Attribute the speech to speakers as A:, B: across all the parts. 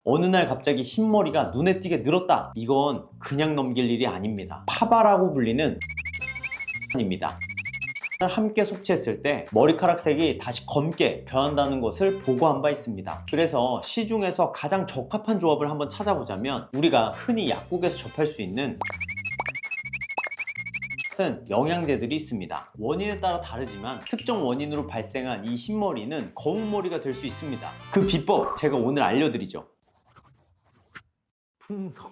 A: 어느 날 갑자기 흰머리가 눈에 띄게 늘었다. 이건 그냥 넘길 일이 아닙니다. 파바라고 불리는 입니다. 함께 섭취했을 때 머리카락 색이 다시 검게 변한다는 것을 보고한 바 있습니다. 그래서 시중에서 가장 적합한 조합을 한번 찾아보자면 우리가 흔히 약국에서 접할 수 있는 같은 영양제들이 있습니다. 원인에 따라 다르지만 특정 원인으로 발생한 이 흰머리는 검은머리가 될 수 있습니다. 그 비법 제가 오늘 알려드리죠.
B: 풍성.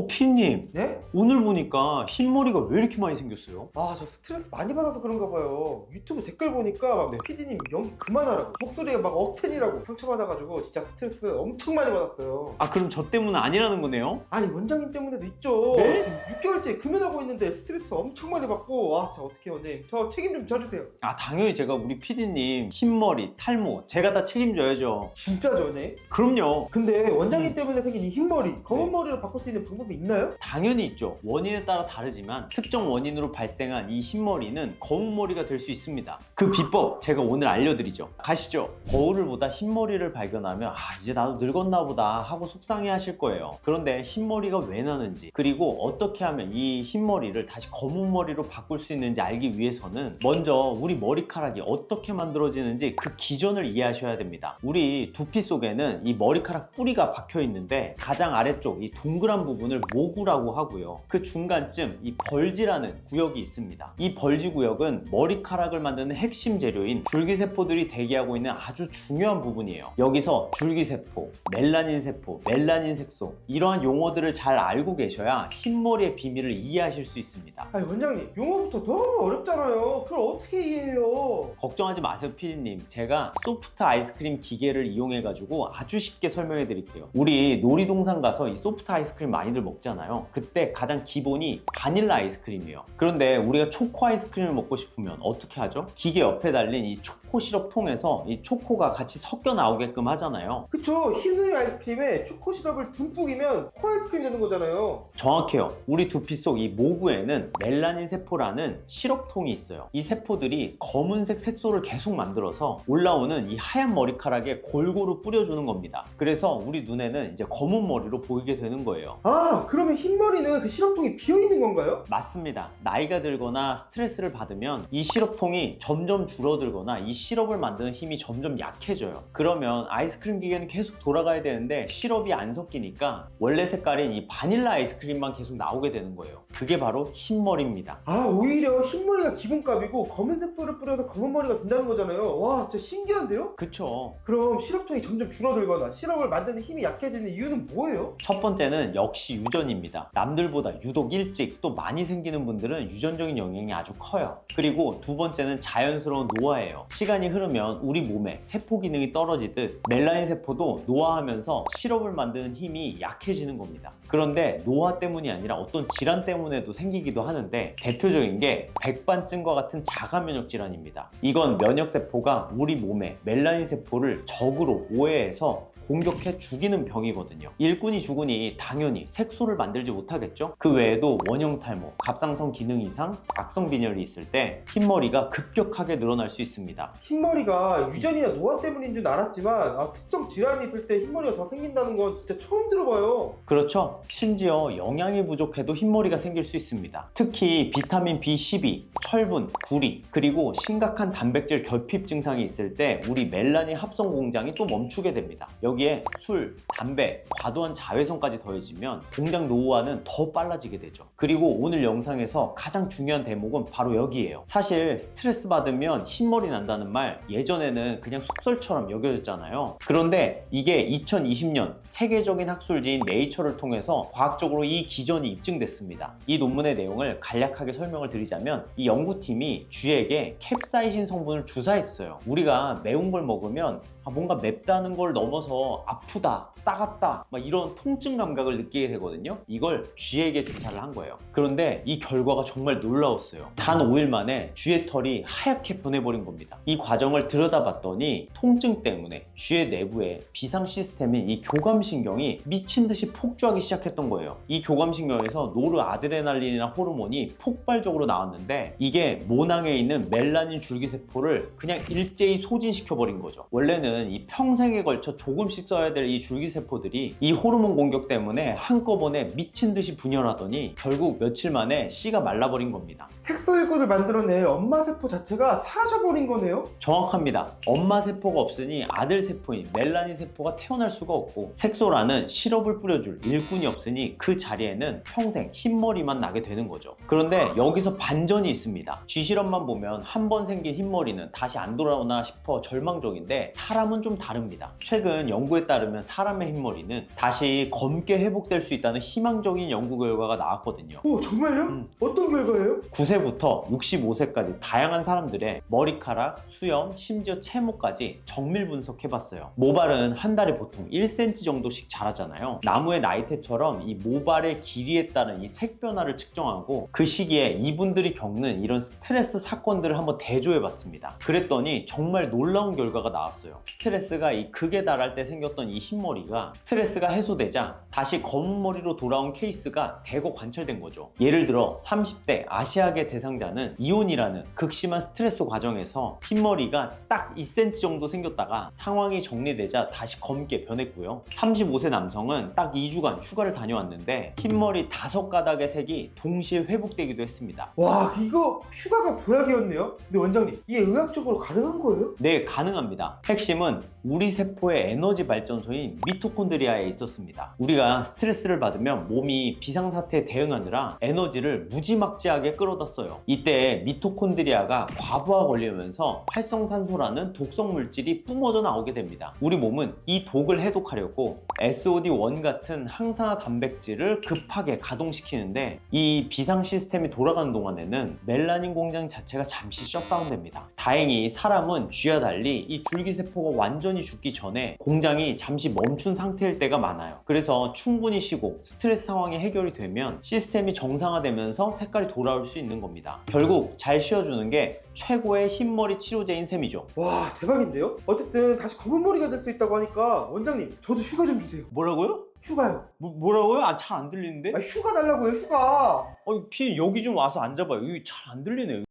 A: 피디님,
B: 네?
A: 오늘 보니까 흰머리가 왜 이렇게 많이 생겼어요?
B: 아, 저 스트레스 많이 받아서 그런가 봐요. 유튜브 댓글 보니까 막
A: 네.
B: PD님 연기 그만하라고, 목소리가 막 억텐이라고 상처받아가지고 진짜 스트레스 엄청 많이 받았어요.
A: 그럼 저 때문은 아니라는 거네요?
B: 아니, 원장님 때문에도 있죠.
A: 네?
B: 지금 6개월째 금연하고 있는데 스트레스 엄청 많이 받고. 와, 자, 어떡해 원장님, 저 책임 좀 져주세요.
A: 당연히 제가 우리 PD님 흰머리, 탈모 제가 다 책임져야죠.
B: 진짜죠, 네?
A: 그럼요.
B: 근데 원장님 때문에 생긴 이 흰머리, 검은 머리로 바꿀 수 있는 방법이 있나요?
A: 당연히 있죠. 원인에 따라 다르지만 특정 원인으로 발생한 이 흰머리는 검은머리가 될 수 있습니다. 그 비법 제가 오늘 알려드리죠. 가시죠. 거울을 보다 흰머리를 발견하면 이제 나도 늙었나 보다 하고 속상해 하실 거예요. 그런데 흰머리가 왜 나는지, 그리고 어떻게 하면 이 흰머리를 다시 검은 머리로 바꿀 수 있는지 알기 위해서는 먼저 우리 머리카락이 어떻게 만들어지는지 그 기전을 이해하셔야 됩니다. 우리 두피 속에는 이 머리카락 뿌리가 박혀 있는데 가장 아래쪽 이 동그란 부분을 모구라고 하고요. 그 중간쯤 이 벌지라는 구역이 있습니다. 이 벌지 구역은 머리카락을 만드는 핵심 재료인 줄기세포들이 대기하고 있는 아주 중요한 부분이에요. 여기서 줄기세포, 멜라닌 세포, 멜라닌 색소, 이러한 용어들을 잘 알고 계셔야 흰머리의 비밀을 이해하실 수 있습니다.
B: 아니 원장님, 용어부터 너무 어렵잖아요. 그걸 어떻게 이해해요?
A: 걱정하지 마세요, 피디님. 제가 소프트 아이스크림 기계를 이용해 가지고 아주 쉽게 설명해 드릴게요. 우리 놀이동산 가서 이 소프트 아이스크림 많이들 먹잖아요. 그때 가장 기본이 바닐라 아이스크림이에요. 그런데 우리가 초코 아이스크림을 먹고 싶으면 어떻게 하죠? 기계 옆에 달린 이 초코 시럽 통에서 이 초코가 같이 섞여 나오게끔 하잖아요.
B: 그쵸, 흰우유 아이스크림에 초코 시럽을 듬뿍이면 코 아이스크림 되는 거잖아요.
A: 정확해요. 우리 두피 속 이 모구에는 멜라닌 세포라는 시럽통이 있어요. 이 세포들이 검은색 색소를 계속 만들어서 올라오는 이 하얀 머리카락에 골고루 뿌려주는 겁니다. 그래서 우리 눈에는 이제 검은 머리로 보이게 되는 거예요.
B: 그러면 흰머리는 그 시럽통이 비어있는 건가요?
A: 맞습니다. 나이가 들거나 스트레스를 받으면 이 시럽통이 점점 줄어들거나 이 시럽을 만드는 힘이 점점 약해져요. 그러면 아이스크림 기계는 계속 돌아가야 되는데 시럽이 안 섞이니까 원래 색깔인 이 바닐라 아이스크림만 계속 나오게 되는 거예요. 그게 바로 흰머리입니다.
B: 오히려 흰머리가 기본값이고 검은 색소를 뿌려서 검은 머리가 된다는 거잖아요. 와, 진짜 신기한데요?
A: 그쵸?
B: 그럼 시럽통이 점점 줄어들거나 시럽을 만드는 힘이 약해지는 이유는 뭐예요?
A: 첫 번째는 역시 유전입니다. 남들보다 유독 일찍 또 많이 생기는 분들은 유전적인 영향이 아주 커요. 그리고 두 번째는 자연스러운 노화예요. 시간이 흐르면 우리 몸에 세포 기능이 떨어지듯 멜라닌 세포도 노화하면서 시럽을 만드는 힘이 약해지는 겁니다. 그런데 노화 때문이 아니라 어떤 질환 때문에도 생기기도 하는데 대표적인 게 백반증과 같은 자가 면역 질환입니다. 이건 면역 세포가 우리 몸에 멜라닌 세포를 적으로 오해해서 공격해 죽이는 병이거든요. 일꾼이 죽으니 당연히 색소를 만들지 못하겠죠? 그 외에도 원형 탈모, 갑상선 기능 이상, 악성 빈혈이 있을 때 흰머리가 급격하게 늘어날 수 있습니다.
B: 흰머리가 유전이나 노화 때문인 줄 알았지만 특정 질환이 있을 때 흰머리가 더 생긴다는 건 진짜 처음 들어봐요.
A: 그렇죠. 심지어 영양이 부족해도 흰머리가 생길 수 있습니다. 특히 비타민 B12, 철분, 구리, 그리고 심각한 단백질 결핍 증상이 있을 때 우리 멜라닌 합성 공장이 또 멈추게 됩니다. 여기에 술, 담배, 과도한 자외선까지 더해지면 공장 노후화는 더 빨라지게 되죠. 그리고 오늘 영상에서 가장 중요한 대목은 바로 여기예요. 사실 스트레스 받으면 흰머리 난다는 말 예전에는 그냥 속설처럼 여겨졌잖아요. 그런데 이게 2020년 세계적인 학술지인 네이처를 통해서 과학적으로 이 기전이 입증됐습니다. 이 논문의 내용을 간략하게 설명을 드리자면 이 연구팀이 쥐에게 캡사이신 성분을 주사했어요. 우리가 매운 걸 먹으면 뭔가 맵다는 걸 넘어서 아프다, 따갑다 막 이런 통증 감각을 느끼게 되거든요. 이걸 쥐에게 주사를 한 거예요. 그런데 이 결과가 정말 놀라웠어요. 단 5일 만에 쥐의 털이 하얗게 변해버린 겁니다. 이 과정을 들여다봤더니 통증 때문에 쥐의 내부에 비상 시스템인 이 교감신경이 미친 듯이 폭주하기 시작했던 거예요. 이 교감신경에서 노르아드레날린이나 호르몬이 폭발적으로 나왔는데 이게 모낭에 있는 멜라닌 줄기세포를 그냥 일제히 소진시켜버린 거죠. 원래는 이 평생에 걸쳐 조금씩 가끔씩 써야 될 이 줄기세포들이 이 호르몬 공격 때문에 한꺼번에 미친 듯이 분열하더니 결국 며칠 만에 씨가 말라버린 겁니다.
B: 색소일구를 만들어낼 엄마 세포 자체가 사라져버린 거네요?
A: 정확합니다. 엄마 세포가 없으니 아들 세포인 멜라닌 세포가 태어날 수가 없고, 색소라는 시럽을 뿌려줄 일꾼이 없으니 그 자리에는 평생 흰머리만 나게 되는 거죠. 그런데 여기서 반전이 있습니다. 쥐실험만 보면 한 번 생긴 흰머리는 다시 안 돌아오나 싶어 절망적인데, 사람은 좀 다릅니다. 최근 연구에 따르면 사람의 흰머리는 다시 검게 회복될 수 있다는 희망적인 연구 결과가 나왔거든요.
B: 오, 정말요? 어떤 결과예요?
A: 9세부터 65세까지 다양한 사람들의 머리카락, 수염, 심지어 채모까지 정밀 분석해봤어요. 모발은 한 달에 보통 1cm 정도씩 자라잖아요. 나무의 나이테처럼 이 모발의 길이에 따른 이 색 변화를 측정하고, 그 시기에 이분들이 겪는 이런 스트레스 사건들을 한번 대조해봤습니다. 그랬더니 정말 놀라운 결과가 나왔어요. 스트레스가 이 극에 달할 때 생겼던 이 흰머리가 스트레스가 해소되자 다시 검은 머리로 돌아온 케이스가 대거 관찰된 거죠. 예를 들어 30대 아시아계 대상자는 이온이라는 극심한 스트레스 과정에서 흰머리가 딱 2cm 정도 생겼다가 상황이 정리되자 다시 검게 변했고요. 35세 남성은 딱 2주간 휴가를 다녀왔는데 흰머리 5가닥의 색이 동시에 회복되기도 했습니다.
B: 와, 이거 휴가가 보약이었네요? 근데 원장님, 이게 의학적으로 가능한 거예요?
A: 네, 가능합니다. 핵심은 우리 세포의 에너지 발전소인 미토콘드리아에 있었습니다. 우리가 스트레스를 받으면 몸이 비상사태에 대응하느라 에너지를 무지막지하게 끌어다 써요. 이때 미토콘드리아가 과부하 걸리면서 활성산소라는 독성 물질이 뿜어져 나오게 됩니다. 우리 몸은 이 독을 해독하려고 SOD1 같은 항산화 단백질을 급하게 가동시키는데, 이 비상 시스템이 돌아가는 동안에는 멜라닌 공장 자체가 잠시 셧다운됩니다. 다행히 사람은 쥐와 달리 이 줄기세포가 완전히 죽기 전에 공장이 잠시 멈춘 상태일 때가 많아요. 그래서 충분히 쉬고 스트레스 상황이 해결이 되면 시스템이 정상화되면서 색깔이 돌아올 수 있는 겁니다. 결국 잘 쉬어주는 게 최고의 흰머리 치료제인 셈이죠.
B: 와, 대박인데요? 어쨌든 다시 검은 머리가 될 수 있다고 하니까 원장님, 저도 휴가 좀 주세요.
A: 뭐라고요?
B: 휴가요.
A: 뭐라고요? 아, 잘 안 들리는데?
B: 아, 휴가 달라고요, 휴가.
A: 피 여기 좀 와서 앉아봐요. 여기 잘 안 들리네요.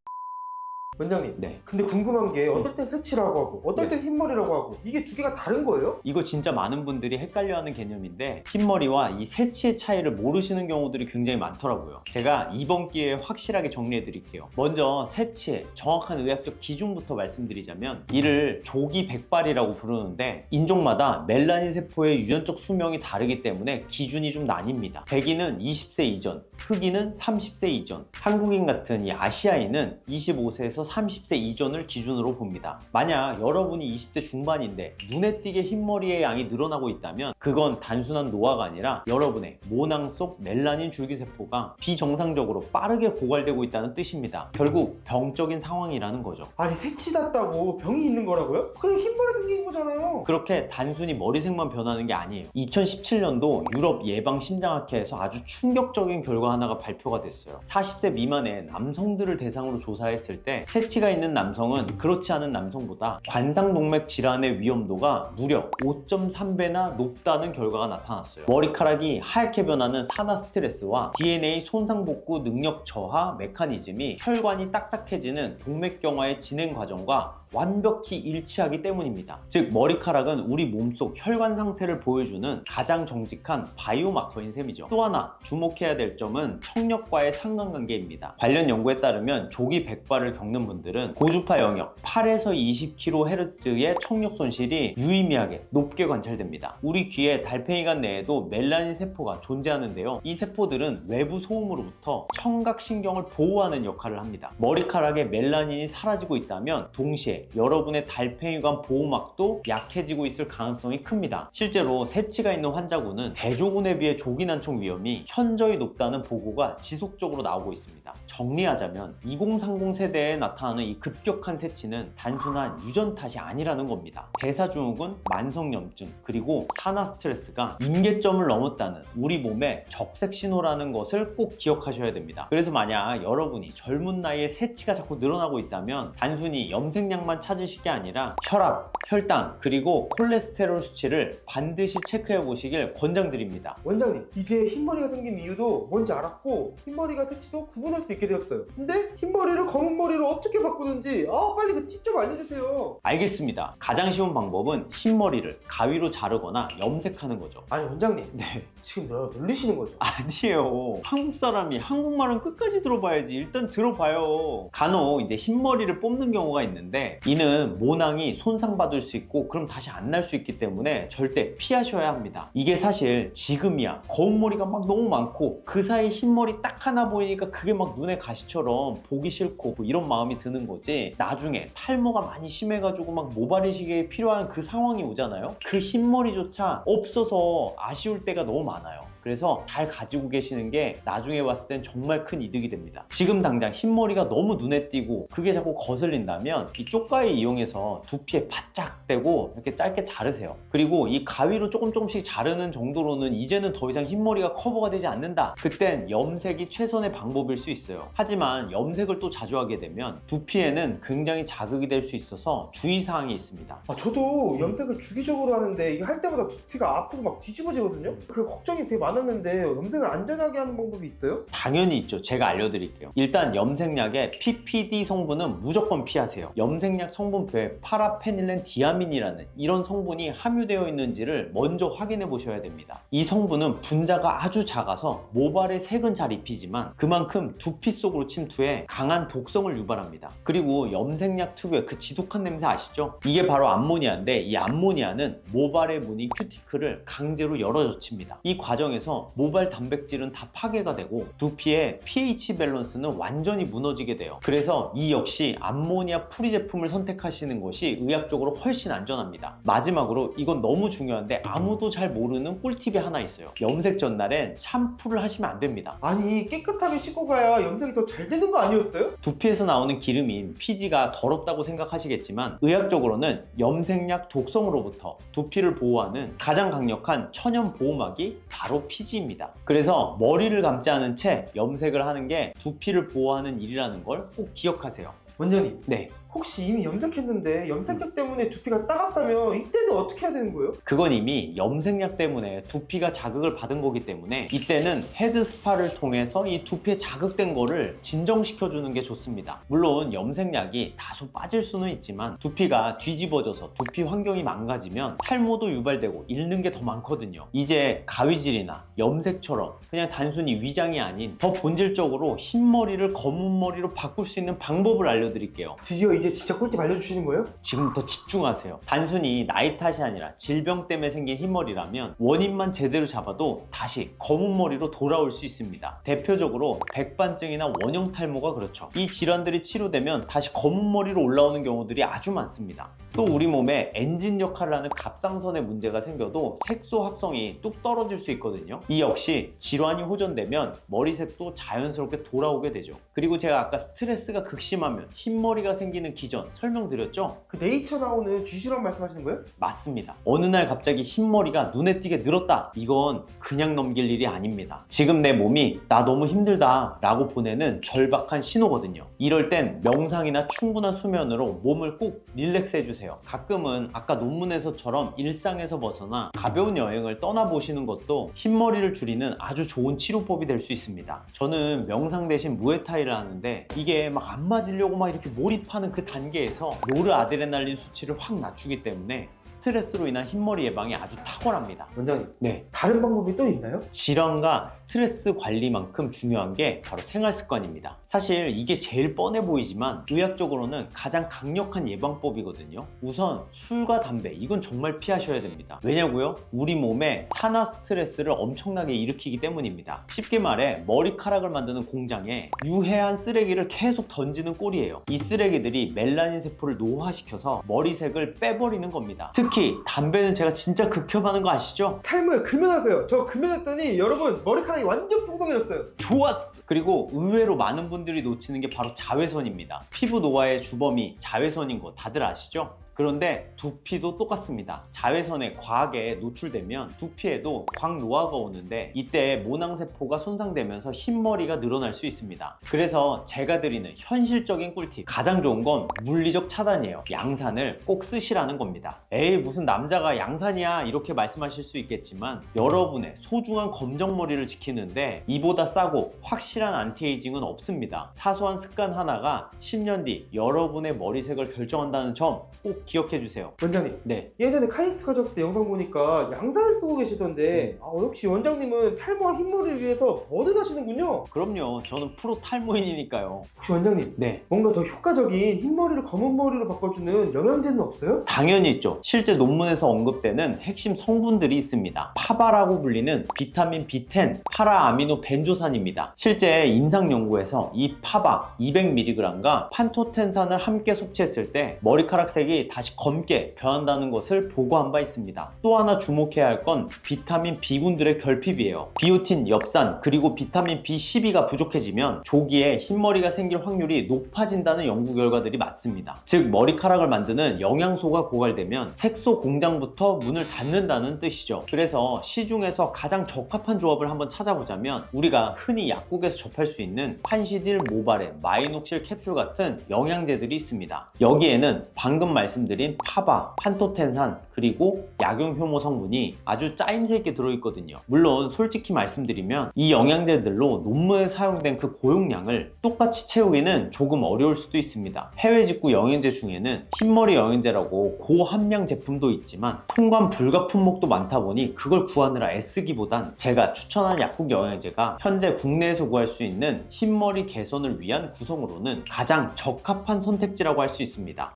B: 원장님,
A: 네.
B: 근데 궁금한 게 어떨 땐 새치라고 하고 어떨 땐 흰머리라고 하고 이게 두 개가 다른 거예요?
A: 이거 진짜 많은 분들이 헷갈려하는 개념인데, 흰머리와 이 새치의 차이를 모르시는 경우들이 굉장히 많더라고요. 제가 이번 기회에 확실하게 정리해 드릴게요. 먼저 새치의 정확한 의학적 기준부터 말씀드리자면, 이를 조기 백발이라고 부르는데, 인종마다 멜라닌 세포의 유전적 수명이 다르기 때문에 기준이 좀 나뉩니다. 백인은 20세 이전, 흑인은 30세 이전, 한국인 같은 이 아시아인은 25세에서 30세 이전을 기준으로 봅니다. 만약 여러분이 20대 중반인데 눈에 띄게 흰머리의 양이 늘어나고 있다면, 그건 단순한 노화가 아니라 여러분의 모낭 속 멜라닌 줄기세포가 비정상적으로 빠르게 고갈되고 있다는 뜻입니다. 결국 병적인 상황이라는 거죠.
B: 아니, 새치 났다고 병이 있는 거라고요? 그냥 흰머리 생긴 거잖아요.
A: 그렇게 단순히 머리색만 변하는 게 아니에요. 2017년도 유럽 예방심장학회에서 아주 충격적인 결과 하나가 발표가 됐어요. 40세 미만의 남성들을 대상으로 조사했을 때 새치가 있는 남성은 그렇지 않은 남성보다 관상동맥 질환의 위험도가 무려 5.3배나 높다는 결과가 나타났어요. 머리카락이 하얗게 변하는 산화 스트레스와 DNA 손상복구 능력 저하 메커니즘이 혈관이 딱딱해지는 동맥경화의 진행 과정과 완벽히 일치하기 때문입니다. 즉, 머리카락은 우리 몸속 혈관 상태를 보여주는 가장 정직한 바이오마커인 셈이죠. 또 하나 주목해야 될 점은 청력과의 상관관계입니다. 관련 연구에 따르면 조기 백발을 겪는 분들은 고주파 영역 8에서 20kHz의 청력 손실이 유의미하게 높게 관찰됩니다. 우리 귀의 달팽이관 내에도 멜라닌 세포가 존재하는데요. 이 세포들은 외부 소음으로부터 청각신경을 보호하는 역할을 합니다. 머리카락에 멜라닌이 사라지고 있다면 동시에 여러분의 달팽이관 보호막도 약해지고 있을 가능성이 큽니다. 실제로 새치가 있는 환자군은 대조군에 비해 조기난청 위험이 현저히 높다는 보고가 지속적으로 나오고 있습니다. 정리하자면 2030 세대에 나타나는 이 급격한 새치는 단순한 유전 탓이 아니라는 겁니다. 대사증후군, 만성염증, 그리고 산화 스트레스가 임계점을 넘었다는 우리 몸의 적색 신호라는 것을 꼭 기억하셔야 됩니다. 그래서 만약 여러분이 젊은 나이에 새치가 자꾸 늘어나고 있다면 단순히 염색약만 정도만 찾으실 게 아니라 혈압, 혈당, 그리고 콜레스테롤 수치를 반드시 체크해 보시길 권장드립니다.
B: 원장님, 이제 흰머리가 생긴 이유도 뭔지 알았고 흰머리가 새치도 구분할 수 있게 되었어요. 근데 흰머리를 검은 머리로 어떻게 바꾸는지 빨리 그 팁 좀 알려주세요.
A: 알겠습니다. 가장 쉬운 방법은 흰머리를 가위로 자르거나 염색하는 거죠.
B: 아니 원장님,
A: 네.
B: 지금 놀리시는 거죠?
A: 아니에요. 한국 사람이 한국말은 끝까지 들어봐야지. 일단 들어봐요. 간혹 이제 흰머리를 뽑는 경우가 있는데 이는 모낭이 손상받을 수 있고 그럼 다시 안 날 수 있기 때문에 절대 피하셔야 합니다. 이게 사실 지금이야 검은 머리가 막 너무 많고 그 사이 흰머리 딱 하나 보이니까 그게 막 눈에 가시처럼 보기 싫고 뭐 이런 마음이 드는 거지, 나중에 탈모가 많이 심해가지고 막 모발 이식이 필요한 그 상황이 오잖아요. 그 흰머리조차 없어서 아쉬울 때가 너무 많아요. 그래서 잘 가지고 계시는 게 나중에 봤을 땐 정말 큰 이득이 됩니다. 지금 당장 흰머리가 너무 눈에 띄고 그게 자꾸 거슬린다면 이 쪽가위 이용해서 두피에 바짝 대고 이렇게 짧게 자르세요. 그리고 이 가위로 조금씩 자르는 정도로는 이제는 더 이상 흰머리가 커버가 되지 않는다. 그땐 염색이 최선의 방법일 수 있어요. 하지만 염색을 또 자주 하게 되면 두피에는 굉장히 자극이 될 수 있어서 주의사항이 있습니다.
B: 저도 염색을 주기적으로 하는데 이게 할 때마다 두피가 아프고 막 뒤집어지거든요. 그 걱정이 되게 많았는데 염색을 안전하게 하는 방법이 있어요?
A: 당연히 있죠. 제가 알려드릴게요. 일단 염색약의 PPD 성분은 무조건 피하세요. 염색약 성분표에 파라페닐렌 디아민이라는 이런 성분이 함유되어 있는지를 먼저 확인해 보셔야 됩니다. 이 성분은 분자가 아주 작아서 모발에 색은 잘 입히지만 그만큼 두피 속으로 침투해 강한 독성을 유발합니다. 그리고 염색약 특유의 그 지독한 냄새 아시죠? 이게 바로 암모니아인데 이 암모니아는 모발의 무늬 큐티클을 강제로 열어젖힙니다. 이 과정에서 모발 단백질은 다 파괴가 되고 두피의 pH 밸런스는 완전히 무너지게 돼요. 그래서 이 역시 암모니아 프리 제품을 선택하시는 것이 의학적으로 훨씬 안전합니다. 마지막으로 이건 너무 중요한데 아무도 잘 모르는 꿀팁이 하나 있어요. 염색 전날엔 샴푸를 하시면 안 됩니다.
B: 아니 깨끗하게 씻고 가야 염색이 더 잘 되는 거 아니었어요?
A: 두피에서 나오는 기름인 피지가 더럽다고 생각하시겠지만 의학적으로는 염색약 독성으로부터 두피를 보호하는 가장 강력한 천연 보호막이 바로 피지입니다. 그래서 머리를 감지 않은 채 염색을 하는 게 두피를 보호하는 일이라는 걸 꼭 기억하세요.
B: 원장님,
A: 네.
B: 혹시 이미 염색했는데 염색약 때문에 두피가 따갑다면 이때는 어떻게 해야 되는 거예요?
A: 그건 이미 염색약 때문에 두피가 자극을 받은 거기 때문에 이때는 헤드 스파를 통해서 이 두피에 자극된 거를 진정시켜주는 게 좋습니다. 물론 염색약이 다소 빠질 수는 있지만 두피가 뒤집어져서 두피 환경이 망가지면 탈모도 유발되고 잃는 게 더 많거든요. 이제 가위질이나 염색처럼 그냥 단순히 위장이 아닌 더 본질적으로 흰머리를 검은 머리로 바꿀 수 있는 방법을 알려드릴게요.
B: 드디어 이제 진짜 꿀팁 알려주시는 거예요?
A: 지금부터 집중하세요. 단순히 나이 탓이 아니라 질병 때문에 생긴 흰머리라면 원인만 제대로 잡아도 다시 검은 머리로 돌아올 수 있습니다. 대표적으로 백반증이나 원형 탈모가 그렇죠. 이 질환들이 치료되면 다시 검은 머리로 올라오는 경우들이 아주 많습니다. 또 우리 몸에 엔진 역할을 하는 갑상선에 문제가 생겨도 색소 합성이 뚝 떨어질 수 있거든요. 이 역시 질환이 호전되면 머리색도 자연스럽게 돌아오게 되죠. 그리고 제가 아까 스트레스가 극심하면 흰머리가 생기는 기전 설명드렸죠?
B: 그 네이처 나오는 쥐실험 말씀하시는 거예요?
A: 맞습니다. 어느 날 갑자기 흰머리가 눈에 띄게 늘었다. 이건 그냥 넘길 일이 아닙니다. 지금 내 몸이 나 너무 힘들다 라고 보내는 절박한 신호거든요. 이럴 땐 명상이나 충분한 수면으로 몸을 꼭 릴렉스 해주세요. 가끔은 아까 논문에서처럼 일상에서 벗어나 가벼운 여행을 떠나보시는 것도 흰머리를 줄이는 아주 좋은 치료법이 될 수 있습니다. 저는 명상 대신 무에타이를 하는데 이게 막 안 맞으려고 막 이렇게 몰입하는 그 단계에서 노르아드레날린 수치를 확 낮추기 때문에 스트레스로 인한 흰머리 예방이 아주 탁월합니다.
B: 원장님,
A: 네.
B: 다른 방법이 또 있나요?
A: 질환과 스트레스 관리만큼 중요한 게 바로 생활 습관입니다. 사실 이게 제일 뻔해 보이지만 의학적으로는 가장 강력한 예방법이거든요. 우선 술과 담배, 이건 정말 피하셔야 됩니다. 왜냐고요? 우리 몸에 산화 스트레스를 엄청나게 일으키기 때문입니다. 쉽게 말해 머리카락을 만드는 공장에 유해한 쓰레기를 계속 던지는 꼴이에요. 이 쓰레기들이 멜라닌 세포를 노화시켜서 머리색을 빼버리는 겁니다. 특히 담배는 제가 진짜 극혐하는 거 아시죠?
B: 탈모에 금연하세요. 저 금연했더니 여러분 머리카락이 완전 풍성해졌어요.
A: 좋았어! 그리고 의외로 많은 분들이 놓치는 게 바로 자외선입니다. 피부 노화의 주범이 자외선인 거 다들 아시죠? 그런데 두피도 똑같습니다. 자외선에 과하게 노출되면 두피에도 광노화가 오는데 이때 모낭세포가 손상되면서 흰머리가 늘어날 수 있습니다. 그래서 제가 드리는 현실적인 꿀팁, 가장 좋은 건 물리적 차단이에요. 양산을 꼭 쓰시라는 겁니다. 에이, 무슨 남자가 양산이야, 이렇게 말씀하실 수 있겠지만 여러분의 소중한 검정머리를 지키는데 이보다 싸고 확실한 안티에이징은 없습니다. 사소한 습관 하나가 10년 뒤 여러분의 머리색을 결정한다는 점 꼭 기억해 주세요.
B: 원장님,
A: 네.
B: 예전에 카이스트 가셨을 때 영상 보니까 양산을 쓰고 계시던데 역시 원장님은 탈모와 흰머리를 위해서 뭐든 하시는군요.
A: 그럼요. 저는 프로 탈모인이니까요.
B: 혹시 원장님,
A: 네.
B: 뭔가 더 효과적인 흰머리를 검은 머리로 바꿔주는 영양제는 없어요?
A: 당연히 있죠. 실제 논문에서 언급되는 핵심 성분들이 있습니다. 파바라고 불리는 비타민 B10, 파라아미노 벤조산입니다. 실제 임상 연구에서 이 파바 200mg과 판토텐산을 함께 섭취했을 때 머리카락 색이 다시 검게 변한다는 것을 보고한 바 있습니다. 또 하나 주목해야 할 건 비타민 B군들의 결핍이에요. 비오틴, 엽산, 그리고 비타민 B12가 부족해지면 조기에 흰머리가 생길 확률이 높아진다는 연구 결과들이 많습니다. 즉 머리카락을 만드는 영양소가 고갈되면 색소 공장부터 문을 닫는다는 뜻이죠. 그래서 시중에서 가장 적합한 조합을 한번 찾아보자면 우리가 흔히 약국에서 접할 수 있는 판시딜, 모바렌, 마이녹실 캡슐 같은 영양제들이 있습니다. 여기에는 방금 말씀드린 파바, 판토텐산, 그리고 약용효모 성분이 아주 짜임새 있게 들어있거든요. 물론 솔직히 말씀드리면 이 영양제들로 논문에 사용된 그 고용량을 똑같이 채우기는 조금 어려울 수도 있습니다. 해외 직구 영양제 중에는 흰머리 영양제라고 고함량 제품도 있지만 통관 불가 품목도 많다 보니 그걸 구하느라 애쓰기보단 제가 추천한 약국 영양제가 현재 국내에서 구할 수 있는 흰머리 개선을 위한 구성으로는 가장 적합한 선택지라고 할 수 있습니다.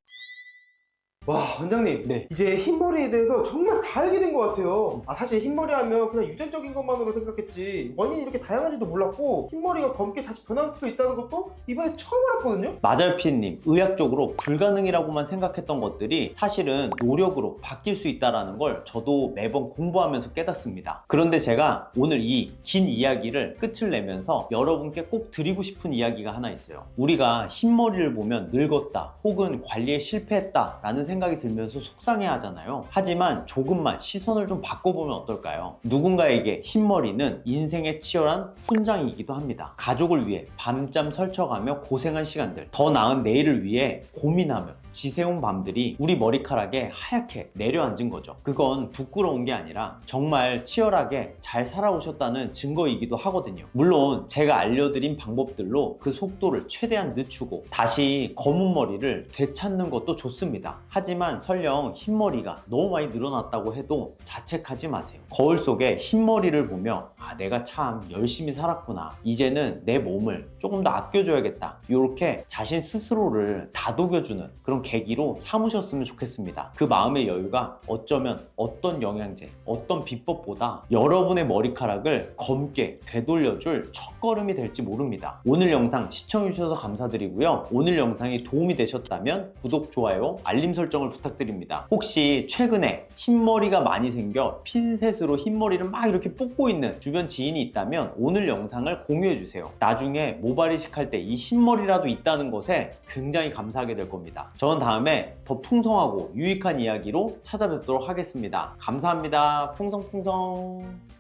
B: 와, 원장님,
A: 네.
B: 이제 흰머리에 대해서 정말 다 알게 된 것 같아요. 사실 흰머리 하면 그냥 유전적인 것만으로 생각했지 원인이 이렇게 다양한지도 몰랐고 흰머리가 검게 다시 변할 수도 있다는 것도 이번에 처음 알았거든요.
A: 맞아요, 피디님. 의학적으로 불가능이라고만 생각했던 것들이 사실은 노력으로 바뀔 수 있다는 걸 저도 매번 공부하면서 깨닫습니다. 그런데 제가 오늘 이 긴 이야기를 끝을 내면서 여러분께 꼭 드리고 싶은 이야기가 하나 있어요. 우리가 흰머리를 보면 늙었다 혹은 관리에 실패했다 라는 생각이 들면서 속상해 하잖아요. 하지만 조금만 시선을 좀 바꿔보면 어떨까요? 누군가에게 흰머리는 인생의 치열한 훈장이기도 합니다. 가족을 위해 밤잠 설쳐가며 고생한 시간들, 더 나은 내일을 위해 고민하며 지새운 밤들이 우리 머리카락에 하얗게 내려앉은 거죠. 그건 부끄러운 게 아니라 정말 치열하게 잘 살아오셨다는 증거이기도 하거든요. 물론 제가 알려드린 방법들로 그 속도를 최대한 늦추고 다시 검은 머리를 되찾는 것도 좋습니다. 하지만 설령 흰머리가 너무 많이 늘어났다고 해도 자책하지 마세요. 거울 속에 흰머리를 보며 내가 참 열심히 살았구나, 이제는 내 몸을 조금 더 아껴줘야겠다, 이렇게 자신 스스로를 다독여주는 그런 계기로 삼으셨으면 좋겠습니다. 그 마음의 여유가 어쩌면 어떤 영양제, 어떤 비법보다 여러분의 머리카락을 검게 되돌려줄 첫걸음이 될지 모릅니다. 오늘 영상 시청해주셔서 감사드리고요. 오늘 영상이 도움이 되셨다면 구독, 좋아요, 알림 설정을 부탁드립니다. 혹시 최근에 흰머리가 많이 생겨 핀셋으로 흰머리를 막 이렇게 뽑고 있는 주변 지인이 있다면 오늘 영상을 공유해주세요. 나중에 모발 이식할 때 이 흰머리라도 있다는 것에 굉장히 감사하게 될 겁니다. 저는 다음에 더 풍성하고 유익한 이야기로 찾아뵙도록 하겠습니다. 감사합니다. 풍성풍성.